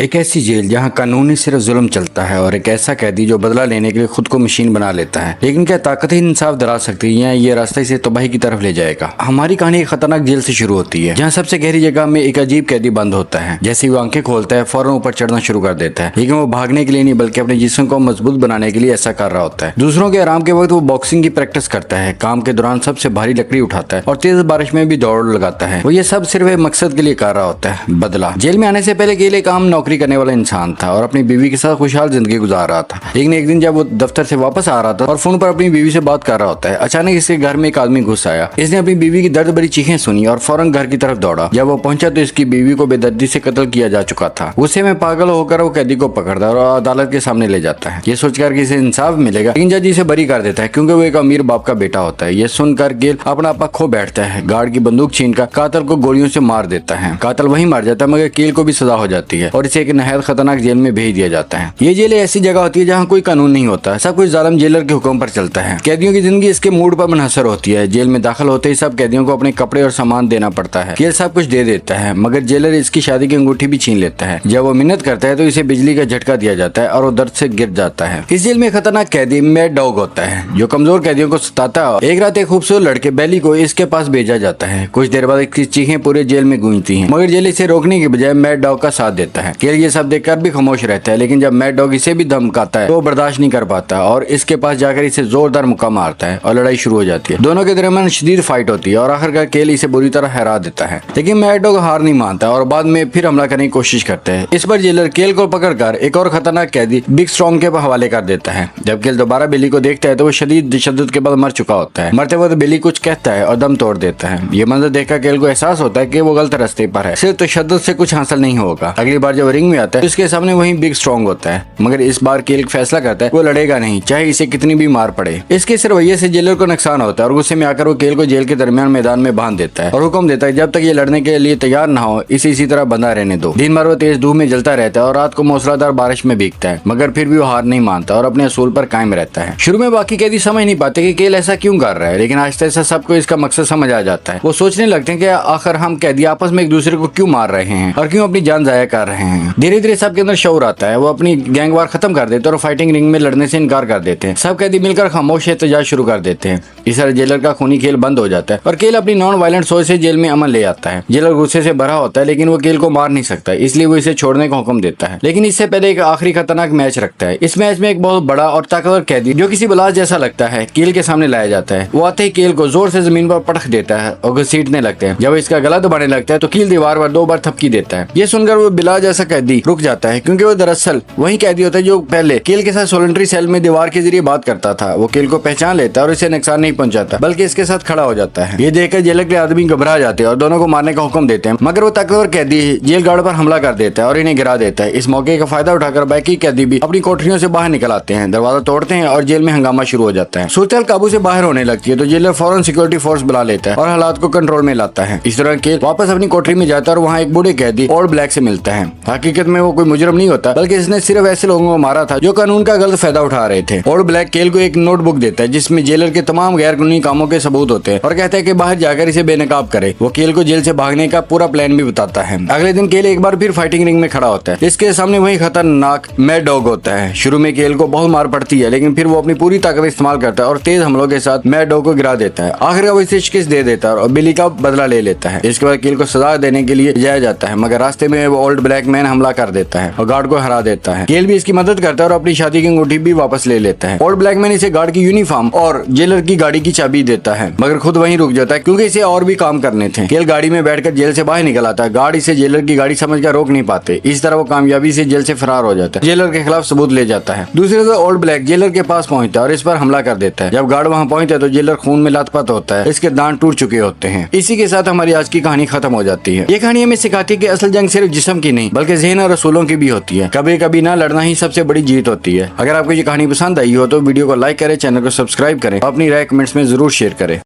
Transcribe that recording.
एक ऐसी जेल जहां कानूनी सिर्फ जुल्म चलता है और एक ऐसा कैदी जो बदला लेने के लिए खुद को मशीन बना लेता है। लेकिन क्या ताकत ही इंसाफ दिला सकती है या ये रास्ता इसे तबाही की तरफ ले जाएगा? हमारी कहानी एक खतरनाक जेल से शुरू होती है जहां सबसे गहरी जगह में एक अजीब कैदी बंद होता है। जैसे ही वो आंखें खोलता है फौरन ऊपर चढ़ना शुरू कर देता है, लेकिन वो भागने के लिए नहीं बल्कि अपने जिस्म को मजबूत बनाने के लिए ऐसा कर रहा होता है। दूसरों के आराम के वक्त वो बॉक्सिंग की प्रैक्टिस करता है, काम के दौरान सबसे भारी लकड़ी उठाता है और तेज बारिश में भी दौड़ लगाता है। वो ये सब सिर्फ एक मकसद के लिए कर रहा होता है, बदला। जेल में आने से पहले केल एक आम नौकरी करने वाला इंसान था और अपनी बीवी के साथ खुशहाल जिंदगी गुजार रहा था। लेकिन एक दिन जब वो दफ्तर से वापस आ रहा था और फोन पर अपनी बीवी से बात कर रहा होता है, अचानक इसके घर में एक आदमी घुस आया। इसने अपनी बीवी की दर्द भरी चीखें सुनी और फौरन घर की तरफ दौड़ा। जब वो पहुंचा तो इसकी बीवी को बेदर्दी से कत्ल किया जा चुका था। गुस्से में पागल होकर वो कैदी को पकड़ता है और अदालत के सामने ले जाता है, ये सोचकर कि इसे इंसाफ मिलेगा। लेकिन जज इसे बरी कर देता है क्योंकि वो एक अमीर बाप का बेटा होता है। ये सुनकर गेल अपना आपा खो बैठता है, गार्ड की बंदूक छीनकर कातिल को गोलियों से मार देता है। कातिल वहीं मर जाता है, मगर केल को भी सजा हो जाती है और इसे एक नहायत खतरनाक जेल में भेज दिया जाता है। ये जेल ऐसी जगह होती है जहाँ कोई कानून नहीं होता, सब कुछ जालिम जेलर के हुक्म पर चलता है। कैदियों की जिंदगी इसके मूड पर मुनहसर होती है। जेल में दाखिल होते ही सब कैदियों को अपने कपड़े और सामान देना पड़ता है। केल सब कुछ दे देता है, मगर जेलर इसकी शादी की अंगूठी भी छीन लेता है। जब वो मिन्नत करता है तो इसे बिजली का झटका दिया जाता है और वो दर्द से गिर जाता है। इस जेल में खतरनाक कैदी मैड डॉग होता है जो कमजोर कैदियों को सताता है। एक रात एक खूबसूरत लड़के बेली को इसके पास भेजा जाता है। कुछ देर बाद इसकी चीखें पूरे जेल में गूंजती हैं, मगर जेल इसे रोकने के बजाय मैड डॉग का साथ देता है। केल ये सब देखकर भी खामोश रहता है, लेकिन जब मैड डॉग इसे भी धमकाता है तो बर्दाश्त नहीं कर पाता और इसके पास जाकर इसे जोरदार मुक्का मारता है और लड़ाई शुरू हो जाती है। दोनों के दरमियान शदीद फाइट होती है और आखिरकार केल इसे बुरी तरह हरा देता है। लेकिन मैड डॉग हार नहीं मानता और बाद में फिर हमला करने की कोशिश करता है। इस पर जेलर केल को पकड़कर एक और खतरनाक कैदी बिग स्ट्रॉन्ग के हवाले कर देता है। जब केल दोबारा बिली को देखता है तो वो शदीद तशद्दुद के बाद मर चुका होता है। मरते वक्त बिली कुछ कहता है और दम तोड़ देता है। ये मंजर देखकर केल को एहसास होता है कि वो गलत रास्ते पर है, सिर्फ तशद्दुद से कुछ हासिल नहीं होगा। अगली बार जब रिंग में आता है तो इसके सामने वही बिग स्ट्रॉन्ग होता है, मगर इस बार केल फैसला करता है वो लड़ेगा नहीं, चाहे इसे कितनी भी मार पड़े। इसके इस रवैये से जेलर को नुकसान होता है और गुस्से में आकर वो केल को जेल के दरमियान मैदान में बांध देता है और हुक्म देता है जब तक ये लड़ने के लिए तैयार ना हो इसे इसी तरह बंधा रहने दो। दिन भर वो तेज धूप में जलता रहता है और रात को मूसलाधार बारिश में भीगता है, मगर फिर भी वो हार नहीं मानता और अपने असूल पर कायम रहता है। शुरू में बाकी कैदी समझ नहीं पाते कि केल ऐसा क्यों कर रहा है, लेकिन आहिस्ता आहिस्ता सबको इसका मकसद समझ आ जाता है। वो सोचने लगते हैं कि आखिर हम कैदी आपस में एक दूसरे को क्यों मार रहे हैं और क्यों अपनी जान जाया कर रहे हैं। धीरे धीरे सबके अंदर शऊर आता है, वो अपनी गैंगवार खत्म कर देते हैं और फाइटिंग रिंग में लड़ने से इनकार कर देते हैं। सब कैदी मिलकर खामोश एहतजाज शुरू कर देते हैं। इस तरह जेलर का खूनी खेल बंद हो जाता है और केल अपनी नॉन वायलेंट सोच से जेल में अमन ले आता है। जेलर गुस्से से भरा होता है, लेकिन वो केल को मार नहीं सकता, इसलिए वो इसे छोड़ने का हुक्म देता है। लेकिन इससे पहले एक आखिरी खतरनाक मैच रखता है। इस मैच में एक बहुत बड़ा और ताकतवर कैदी जो किसी बलास जैसा लगता है केल के सामने लाया जाता है। वो आते ही केल को जोर से जमीन पर पटक देता है और घसीटने लगते हैं। जब इसका गला दबाने लगता है तो कील दीवार पर 2 बार थपकी देता है। ये सुनकर वो बिलास जैसा कैदी रुक जाता है, क्योंकि वो दरअसल वही कैदी होता है जो पहले केल के साथ सोलेंट्री सेल में दीवार के जरिए बात करता था। वो केल को पहचान लेता है और इसे नुकसान नहीं पहुंचाता, बल्कि इसके साथ खड़ा हो जाता है। ये देखकर जेलर के आदमी घबरा जाते हैं और दोनों को मारने का हुक्म देते हैं, मगर वो ताकतवर कैदी जेल गार्ड पर हमला कर देता है और इन्हें गिरा देता है। इस मौके का फायदा उठाकर बाकी कैदी भी अपनी कोठरियों से बाहर निकल आते हैं, दरवाजा तोड़ते हैं और जेल में हंगामा शुरू हो जाता है। सूरत काबू से बाहर होने लगती है तो जेलर फौरन सिक्योरिटी फोर्स बुला लेता है और हालात को कंट्रोल में लाता है। इस तरह केल वापस अपनी कोठरी में जाता है और वहाँ एक बूढ़े कैदी ओल्ड ब्लैक से मिलता है। हकीकत में वो कोई मुजरिम नहीं होता, बल्कि इसने सिर्फ ऐसे लोगों को मारा था जो कानून का गलत फायदा उठा रहे थे। ओल्ड ब्लैक केल को एक नोटबुक देता है जिसमें जेलर के तमाम गैर कानूनी कामों के सबूत होते हैं और कहता है कि बाहर जाकर इसे बेनकाब करे। वो केल को जेल से भागने का पूरा प्लान भी बताता है। अगले दिन केल एक बार फिर फाइटिंग रिंग में खड़ा होता है। इसके सामने वही खतरनाक मैड डॉग होता है। शुरू में केल को बहुत मार पड़ती है, लेकिन फिर वो अपनी पूरी ताकत इस्तेमाल करता है और तेज हमलों के साथ मैड डॉग को गिरा देता है। आखिर वो इसे शिकस्त दे देता है और बिली का बदला ले लेता है। इसके बाद केल को सजा देने के लिए जाया जाता है, मगर रास्ते में वो ओल्ड ब्लैक मैन हमला कर देता है और गार्ड को हरा देता है। केल भी इसकी मदद करता है और अपनी शादी की अंगूठी भी वापस ले लेता है। ओल्ड ब्लैक मैन इसे गार्ड की यूनिफॉर्म और जेलर की गाड़ी की चाबी देता है, मगर खुद वहीं रुक जाता है क्योंकि इसे और भी काम करने थे। केल गाड़ी में बैठकर जेल से बाहर निकल आता है। गार्ड इसे जेलर की गाड़ी समझकर रोक नहीं पाते। इस तरह वो कामयाबी से जेल से फरार हो जाता है। जेलर के खिलाफ सबूत ले जाता है। दूसरी तरफ ओल्ड ब्लैक जेलर के पास पहुंचता है और इस पर हमला कर देता है। जब गार्ड वहां पहुंचता है तो जेलर खून में लथपथ होता है, इसके दांत टूट चुके होते हैं। इसी के साथ हमारी आज की कहानी खत्म हो जाती है। ये कहानी हमें सिखाती है कि असल जंग सिर्फ जिस्म की नहीं बल्कि ज़हन और रसूलों की भी होती है। कभी कभी ना लड़ना ही सबसे बड़ी जीत होती है। अगर आपको ये कहानी पसंद आई हो तो वीडियो को लाइक करें, चैनल को सब्सक्राइब करें, अपनी राय कमेंट्स में जरूर शेयर करें।